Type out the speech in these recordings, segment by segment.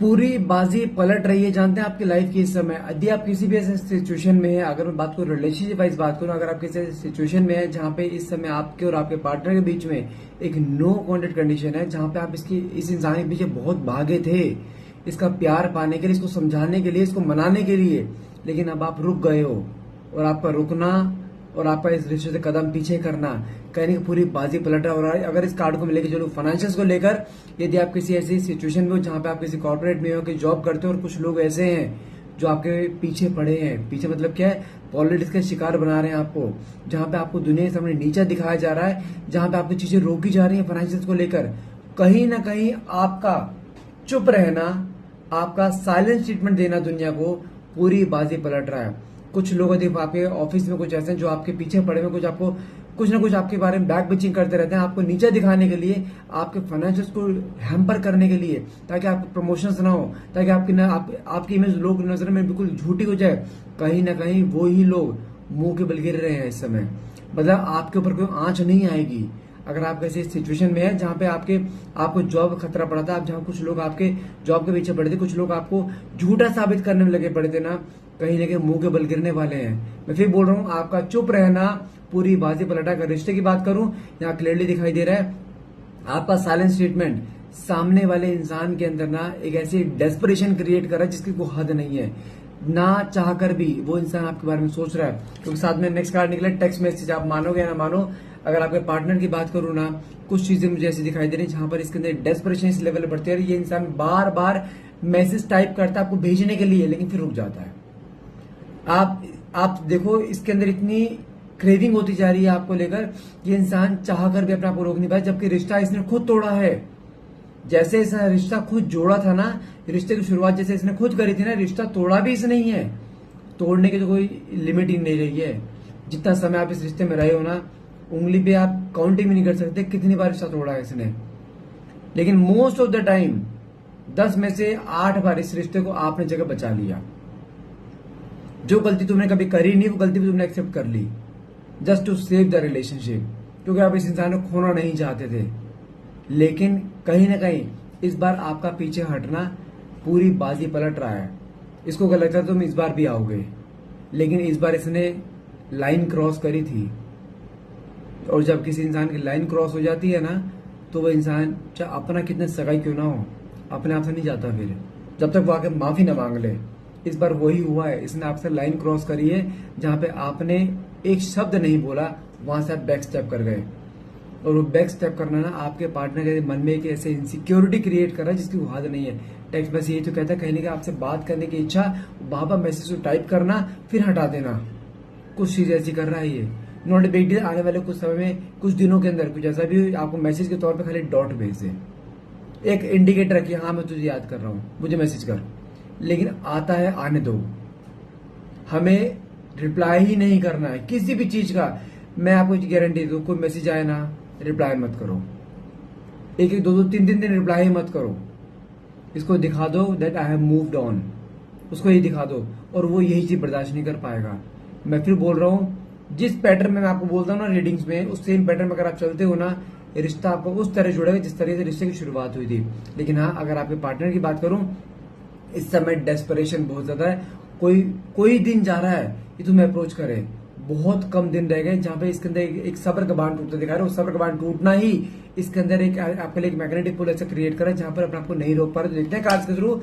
पूरी बाजी पलट रही है। जानते हैं आपकी लाइफ की इस समय, यदि आप किसी भी ऐसे सिचुएशन में है, अगर मैं बात करूं रिलेशनशिप वाइज बात करूं, अगर आप किसी सिचुएशन में है जहां पे इस समय आपके और आपके पार्टनर के बीच में एक नो कॉन्टेक्ट कंडीशन है, जहां पे आप इस इंसान के पीछे बहुत भागे थे इसका प्यार पाने के लिए, इसको समझाने के लिए, इसको मनाने के लिए, लेकिन अब आप रुक गए हो। और आपका रुकना और आपका इस रिश्ते से कदम पीछे करना कहने की पूरी बाजी पलट रहा है। और अगर इस कार्ड को लेकर चलो फाइनेंशियल्स को लेकर, यदि आप किसी ऐसी सिचुएशन में हो जहां पे आप किसी कॉर्पोरेट में हो कि जॉब करते हो और कुछ लोग ऐसे हैं जो आपके पीछे पड़े हैं, पीछे मतलब क्या है, पॉलिटिक्स का शिकार बना रहे हैं आपको, जहां पे आपको दुनिया के सामने नीचा दिखाया जा रहा है, जहां पे आपकी चीजें रोकी जा रही है फाइनेंशियल्स को लेकर, कहीं ना कहीं आपका चुप रहना, आपका साइलेंट ट्रीटमेंट देना दुनिया को पूरी बाजी पलट रहा है। कुछ लोग यदि आपके ऑफिस में कुछ ऐसे हैं जो आपके पीछे पड़े हुए, कुछ आपको कुछ ना कुछ आपके बारे में बैक बिचिंग करते रहते हैं, आपको नीचे दिखाने के लिए, आपके फाइनेंशियल्स को हैम्पर करने के लिए, ताकि आपके प्रमोशंस ना हो, ताकि आपकी इमेज लोग नजर में बिल्कुल झूठी हो जाए। कहीं ना कहीं वो ही लोग मुंह के बल गिर रहे हैं इस समय। मतलब आपके ऊपर कोई आंच नहीं आएगी अगर आप ऐसी सिचुएशन में है जहां पे आपको जॉब का खतरा पड़ा था, आप जहां कुछ लोग आपके जॉब के पीछे पड़े थे, कुछ लोग आपको झूठा साबित करने में लगे पड़े थे ना, कहीं ना कहीं मुंह के बल गिरने वाले हैं। मैं फिर बोल रहा हूं, आपका चुप रहना पूरी बाजी पलटा। कर रिश्ते की बात करूं, यहाँ क्लियरली दिखाई दे रहा है आपका साइलेंट स्टेटमेंट सामने वाले इंसान के अंदर ना एक ऐसी डेस्परेशन क्रिएट कर रहा है जिसकी कोई हद नहीं है। ना चाहकर भी वो इंसान आपके बारे में सोच रहा है, क्योंकि साथ में नेक्स्ट कार्ड निकला टेक्स्ट मैसेज। आप मानोगे या ना मानो, अगर आपके पार्टनर की बात करूं ना, कुछ चीजें मुझे ऐसी दिखाई दे रही जहां पर इसके अंदर डेस्परेशन इस लेवल पर बढ़ती है। ये इंसान बार बार मैसेज टाइप करता है आपको भेजने के लिए, लेकिन फिर रुक जाता है। आप देखो इसके अंदर इतनी क्रेविंग होती जा रही है आपको लेकर, ये इंसान चाह कर भी अपने आप को रोक नहीं पाया, जबकि रिश्ता इसने खुद तोड़ा है। जैसे इसने रिश्ता खुद जोड़ा था ना, रिश्ते की शुरुआत जैसे इसने खुद करी थी ना, रिश्ता तोड़ा भी इसने ही है। तोड़ने की तो कोई लिमिट ही नहीं रही है। जितना समय आप इस रिश्ते में रहे हो ना, उंगली पे आप काउंट ही नहीं कर सकते कितनी बार रिश्ता तोड़ा है इसने। लेकिन मोस्ट ऑफ द टाइम 10 में से 8 बार इस रिश्ते को आपने जगह बचा लिया। जो गलती तुमने कभी करी नहीं, वो गलती भी तुमने एक्सेप्ट कर ली, just to save the relationship, क्योंकि आप इस इंसान को खोना नहीं चाहते थे। लेकिन कहीं ना कहीं इस बार आपका पीछे हटना पूरी बाजी पलट रहा है। इसको क्या लगता है तुम इस बार भी आओगे, लेकिन इस बार इसने लाइन क्रॉस करी थी। और जब किसी इंसान की लाइन क्रॉस हो जाती है ना, तो वो इंसान चाहे अपना कितने सगाई क्यों ना हो, अपने आप से नहीं जाता फिर, जब तक वो आके माफी ना मांग ले। इस बार वही हुआ है, इसने आपसे लाइन क्रॉस करी है, जहां पे आपने एक शब्द नहीं बोला, वहां से आप बैक स्टेप कर गए। और वो बैक स्टेप करना ना आपके पार्टनर के मन में एक ऐसे इनसिक्योरिटी क्रिएट कर रहा है जिसकी हद नहीं है। टेक्स्ट मैसेज ये तो कहता है, कहने का आपसे बात करने की इच्छा, बाबा मैसेज को टाइप करना फिर हटा देना, कुछ चीज ऐसी कर रहा है ये। नॉट ए बिग डील, आने वाले कुछ समय में, कुछ दिनों के अंदर कुछ ऐसा भी आपको मैसेज के तौर पर खाली डॉट भेज दे, एक इंडिकेटर कि हाँ मैं तुझे याद कर रहा हूं, मुझे मैसेज कर। लेकिन आता है आने दो, हमें रिप्लाई ही नहीं करना है किसी भी चीज का। मैं आपको गारंटी दूं, कोई मैसेज आए ना, रिप्लाई मत करो, एक एक 2-2 3 दिन रिप्लाई मत करो। इसको दिखा दो that I have moved on, उसको ये दिखा दो, और वो यही चीज बर्दाश्त नहीं कर पाएगा। मैं फिर बोल रहा हूं, जिस पैटर्न में मैं आपको बोलता हूं ना रीडिंग्स में, उस सेम पैटर्न में अगर आप चलते हो ना, रिश्ता आपको उस तरह जुड़ेगा जिस तरह से रिश्ते की शुरुआत हुई थी। लेकिन हाँ, अगर आपके पार्टनर की बात करूं, इस समय डेस्परेशन बहुत ज्यादा है। कोई दिन जा रहा है कि तुम्हें अप्रोच करे, बहुत कम दिन रह गए जहां पे इसके अंदर एक सब्र का बांध टूटता दिखा रहा है। सब्र का बांध टूटना ही इसके अंदर एक आपके लिए एक मैग्नेटिक पुल ऐसा क्रिएट करा है जहां पर अपने आपको नहीं रोक पा रहे। देखते हैं कार्ड्स के थ्रू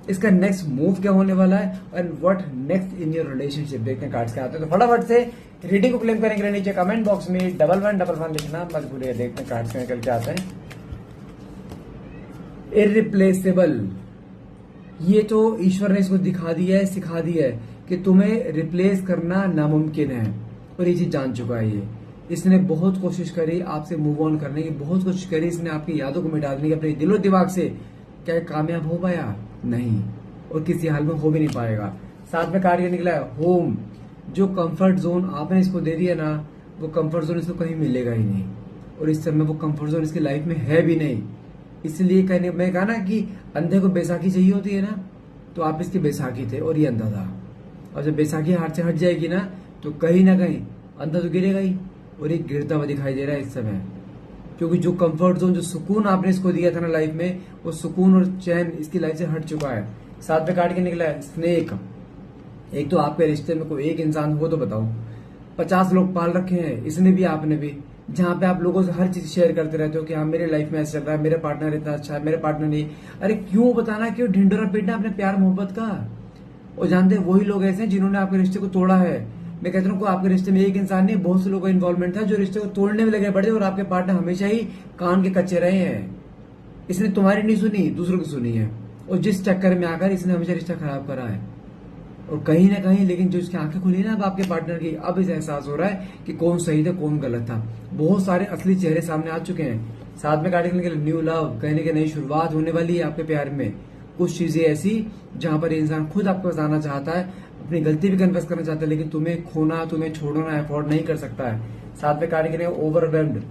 इसका नेक्स्ट मूव क्या होने वाला है, and what next in your relationship. देखते हैं कार्ड्स क्या आते हैं। तो फटाफट से रीडिंग को क्लेम करने के लिए नीचे कमेंट बॉक्स में 1111 लिखना मत भूलिए। देखते हैं कार्ड्स निकल के आते हैं। इररिप्लेसेबल, ये तो ईश्वर ने इसको दिखा दिया है, सिखा दिया है कि तुम्हें रिप्लेस करना नामुमकिन है, और ये चीज जान चुका है ये। इसने बहुत कोशिश करी आपसे मूव ऑन करने की, बहुत कोशिश करी इसने आपकी यादों को मिटा देने की अपने दिलो दिमाग से। क्या कामयाब हो पाया? नहीं, और किसी हाल में हो भी नहीं पाएगा। साथ में कार्ड निकला है होम, जो कंफर्ट जोन आपने इसको दे दिया ना, वो कंफर्ट जोन इसको कहीं मिलेगा ही नहीं, और इस समय वो कंफर्ट जोन इसकी लाइफ में है भी नहीं। इसलिए कहने मैं कहा ना कि अंधे को बैसाखी चाहिए होती है ना, तो आप इसकी बैसाखी थे और ये अंधा था। और जब बैसाखी हाथ से हट जाएगी ना, तो कहीं ना कहीं अंधा तो गिरेगा ही, और ये गिरता हुआ दिखाई दे रहा है इस समय। क्योंकि जो कंफर्ट जोन, जो सुकून आपने इसको दिया था ना लाइफ में, वो सुकून और चैन इसकी लाइफ से हट चुका है। साथ में काट के निकला है स्नेक। एक तो आपके रिश्ते में कोई एक इंसान हो तो बताओ, 50 लोग पाल रखे हैं, इसने भी आपने भी, जहां पे आप लोगों से हर चीज शेयर करते रहते हो कि हाँ मेरे लाइफ में ऐसा चल रहा है, मेरा पार्टनर इतना अच्छा है, मेरे पार्टनर नहीं। अरे क्यों बताना, क्यों ढिंडोरा पीटना अपने प्यार मोहब्बत का। और जानते हैं वही लोग ऐसे हैं जिन्होंने आपके रिश्ते को तोड़ा है। मैं कहता हूँ आपके रिश्ते में एक इंसान नहीं, बहुत से लोगों का इन्वॉल्वमेंट था जो रिश्ते को तोड़ने में लगे पड़े, और आपके पार्टनर हमेशा ही कान के कच्चे रहे हैं। इसने तुम्हारी नहीं सुनी, दूसरों की सुनी है, और जिस चक्कर में आकर इसने हमेशा रिश्ता खराब करा है। और कहीं ना कहीं लेकिन जो इसकी आंखें खुली ना अब आपके पार्टनर की, अब इसे एहसास हो रहा है कि कौन सही था कौन गलत था। बहुत सारे असली चेहरे सामने आ चुके हैं। साथ में काटने के लिए न्यू लव, कहने की नई शुरुआत होने वाली है आपके प्यार में। कुछ चीजें ऐसी जहां पर इंसान खुद आपको बताना चाहता है, अपनी गलती भी कन्फेस करना चाहता है, लेकिन तुम्हें खोना, तुम्हें छोड़ना अफोर्ड नहीं कर सकता है। साथ में काटने के लिए ओवरवेल्म्ड,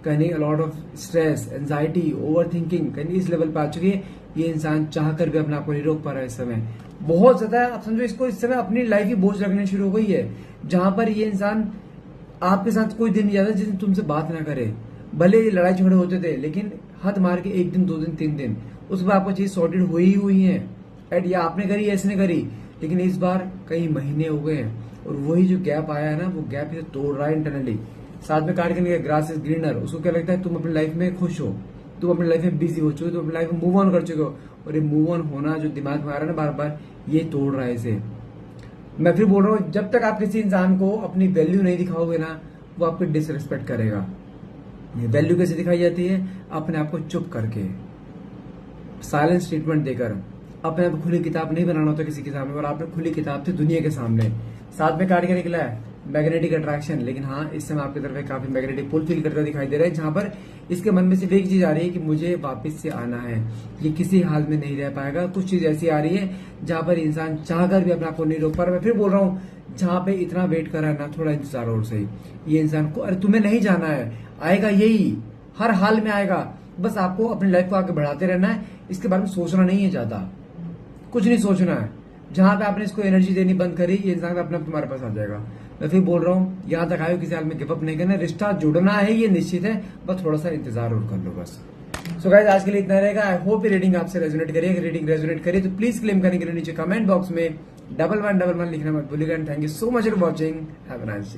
कहीं a lot of stress, anxiety, over thinking कहीं इस लेवल पे आ चुकी है। ये इंसान चाहकर भी अपने आप को नहीं रोक पा रहा है इस समय। बहुत ज्यादा आप समझो इसको, इस समय अपनी लाइफ की बोझ रखने शुरू हो गई है, जहां पर ये इंसान आपके साथ कोई दिन नहीं जाता जिस दिन तुमसे बात ना करे। भले ये लड़ाई झगड़े होते थे, लेकिन हद मार के 1 दिन 2 दिन 3 दिन उस पर आपको चीज सॉर्टेड हुई है। एंड ये आपने करी या इसने करी, लेकिन इस बार कई महीने हो गए हैं, और वही जो गैप आया है ना, वो गैप इसे तोड़ रहा है इंटरनली। साथ में काट के ग्रास इज ग्रीनर, उसको क्या लगता है तुम अपनी लाइफ में खुश हो, तुम अपनी लाइफ में बिजी हो चुके हो, तुम अपनी लाइफ में मूव ऑन कर चुके हो, और ये मूव ऑन होना जो दिमाग में आ रहा है ना बार बार, ये तोड़ रहा है इसे। मैं फिर बोल रहा हूँ, जब तक आप किसी इंसान को अपनी वैल्यू नहीं दिखाओगे ना, वो आपको डिसरिस्पेक्ट करेगा। ये वैल्यू कैसे दिखाई जाती है? अपने आप को चुप करके, साइलेंस ट्रीटमेंट देकर। अपने आप खुली किताब नहीं बनाना होता किसी के सामने, और आपने खुली किताब थी दुनिया के सामने। साथ में काट के निकला है मैग्नेटिक अट्रैक्शन, लेकिन हाँ इस समय आपकी तरफ काफी मैग्नेटिक पुल फील करता दिखाई दे रहा है, जहां पर इसके मन में सिर्फ एक चीज आ रही है कि मुझे वापस से आना है। ये किसी हाल में नहीं रह पाएगा। कुछ चीज ऐसी आ रही है जहां पर इंसान चाहकर भी अपने आप को नहीं रोक पा रहा। मैं फिर बोल रहा हूँ, जहां पे इतना वेट कर रहा है ना, थोड़ा इंतजार और सही। ये इंसान को, अरे तुम्हें नहीं जाना है, आएगा यही, हर हाल में आएगा। बस आपको अपनी लाइफ को आगे बढ़ाते रहना है, इसके बारे में सोचना नहीं है ज्यादा, कुछ नहीं सोचना है। जहां पे आपने इसको एनर्जी देनी बंद करी, ये इंसान अपने आप तुम्हारे पास आ जाएगा। मैं फिर बोल रहा हूँ, यहां तक आयो, किसी हाल में गिव अप नहीं करना, रिश्ता जुड़ना है ये निश्चित है, बस थोड़ा सा इंतजार और कर लो बस। सो गाइस आज के लिए इतना रहेगा। आई होप ये रीडिंग आपसे रेजोनेट करिए। अगर रीडिंग रेजोनेट करिए तो प्लीज क्लेम करने के लिए नीचे कमेंट बॉक्स में 1111 लिखना मत भूलिएगा। Thank you so much for watching. Have a nice day.